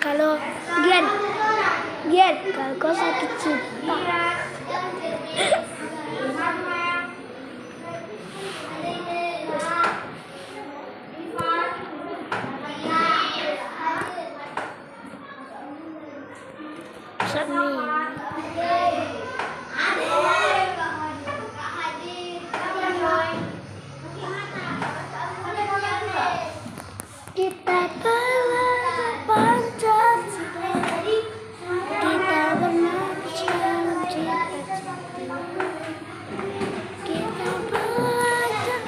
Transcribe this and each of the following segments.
Kalau Gian, kalau kau sakit cinta, kita telah Pancasila, kita bermarch dalam cita-cita, kita belajar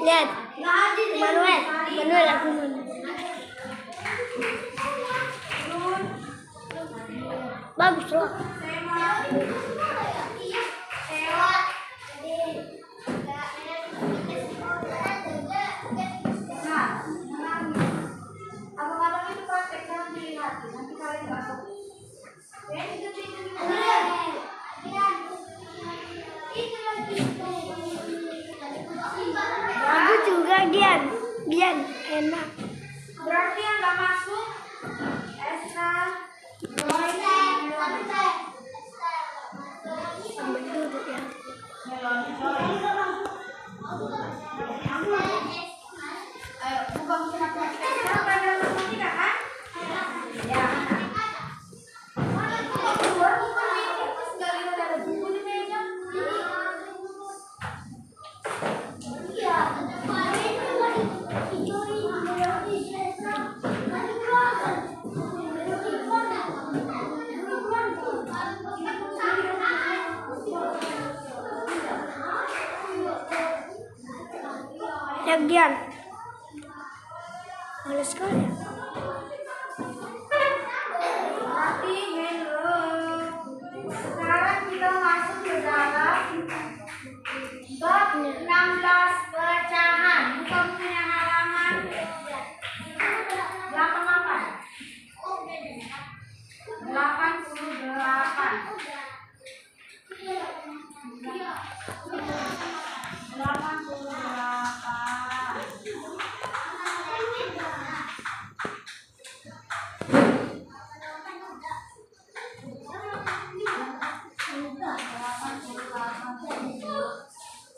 lihat, Manuel aku bagus loh. Aku juga Gian enak. Berarti yang nggak masuk Esra, Sambil duduk ya. ayo buka siapa? Esra pada nomor 3 kan? Ya. Keluar buku ini terus nggak lihat ada buku di meja. Ya Gian, males sekali. Tapi hello. Sekarang kita masuk ke dalam bab 16 pecahan. Buka bukunya halaman 88.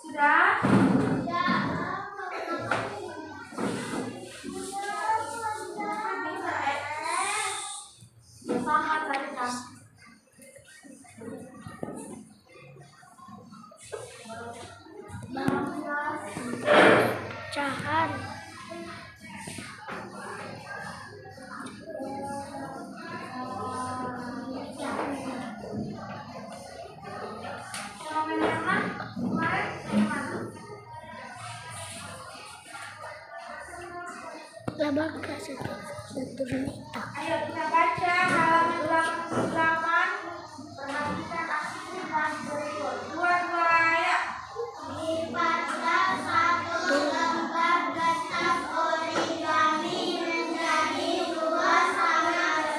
Sudah? Sama tadi kan. Cahan. Labaka satu menit. Ayo kita baca halaman 88. Perhatikan aksi dan berikut. Dua-dua ayat. Dipasang satu lembar kertas origami menjadi dua sama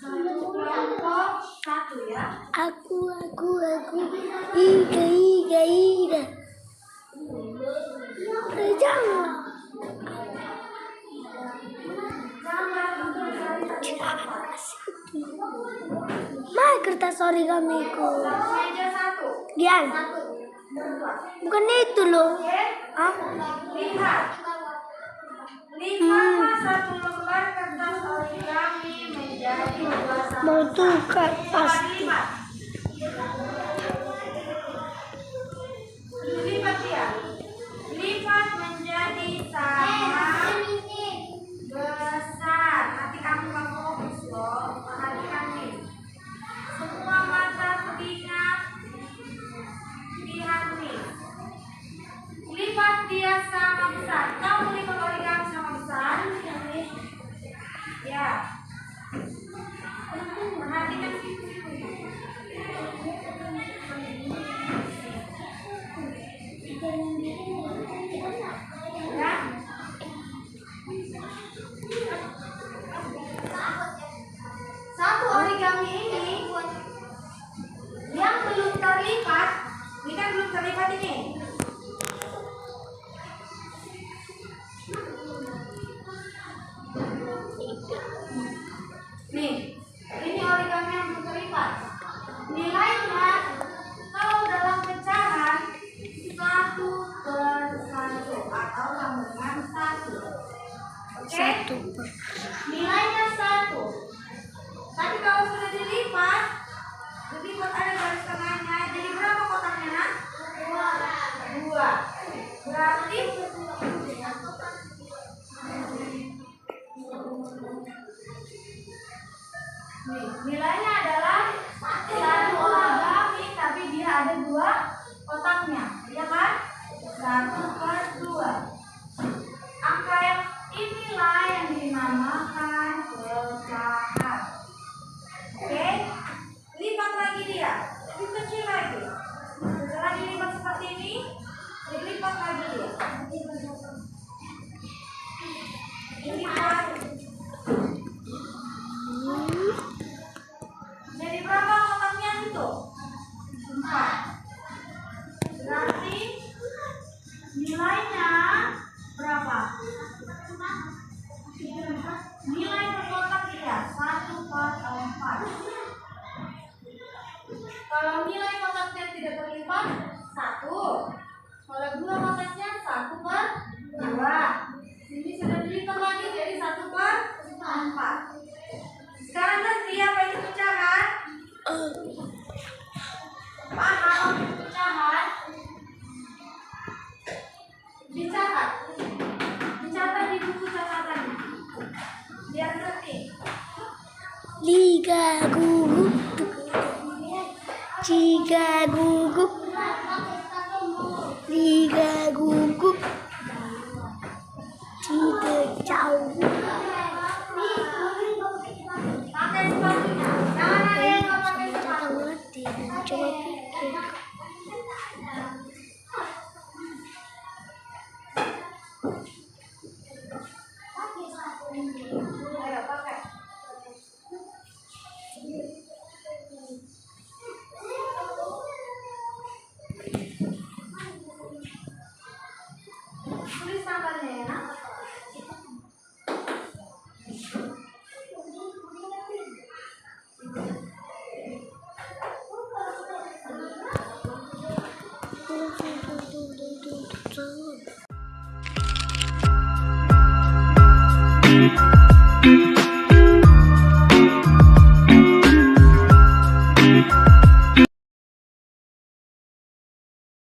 Satu kelompok satu ya. Aku. Iga. Jangan. Mana kertas origamiku? Meja satu. Gian. Bukan itu loh. Hah? Lihat. Lihatlah satu lembar kertas origami menjadi dua satu. Mau tukar pasti. Lipat dia. Lipat menjadi sama besar. Nanti kamu nggak fokus loh. Perhatikan nih. Semua mata telinga lihat nih. Lipat dia sama besar. Kamu lipat origami sama besar. Ya. Perhatikan situ. Ya. Satu origami ini yang belum terlipat, ini kan belum terlipat ini. Nih, ini origami yang belum terlipat. Nilainya kalau dalam pecahan 1/1 atau sambungan 1. Oke? Nilainya 1. Tapi kalau sudah dilipat ada garis tengahnya. Jadi berapa kotaknya, Nak? 2. Berarti nih, nilainya adalah 1 origami, tapi dia ada 2 kotaknya, ya kan? 1/2. Angka yang inilah yang dinamakan pecahan. Oke, lipat lagi dia, lebih kecil lagi. Setelah dilipat seperti ini, dilipat lagi dia. Dilipat. Jadi berapa kotaknya itu? 4. Berarti nilainya berapa? Nilai per kotak dia 1/4. Kalau nilai kotaknya tidak terlipat 1. Kalau 2 kotaknya 1/2. Ini sudah dilipat lagi jadi 1/4. Sekarang nanti apa itu pecahan? Paham pecahan? Dicatat di buku catatannya. Biar ngerti. Liga gugup. Ciga gugup. Liga gugup. Ciga jauh. Pakai sepatunya. Jangan ada yang nggak pakai sepatu. Coba pikir. Ayo pakai. Tulis tanggalnya ya, Nak. Thank you.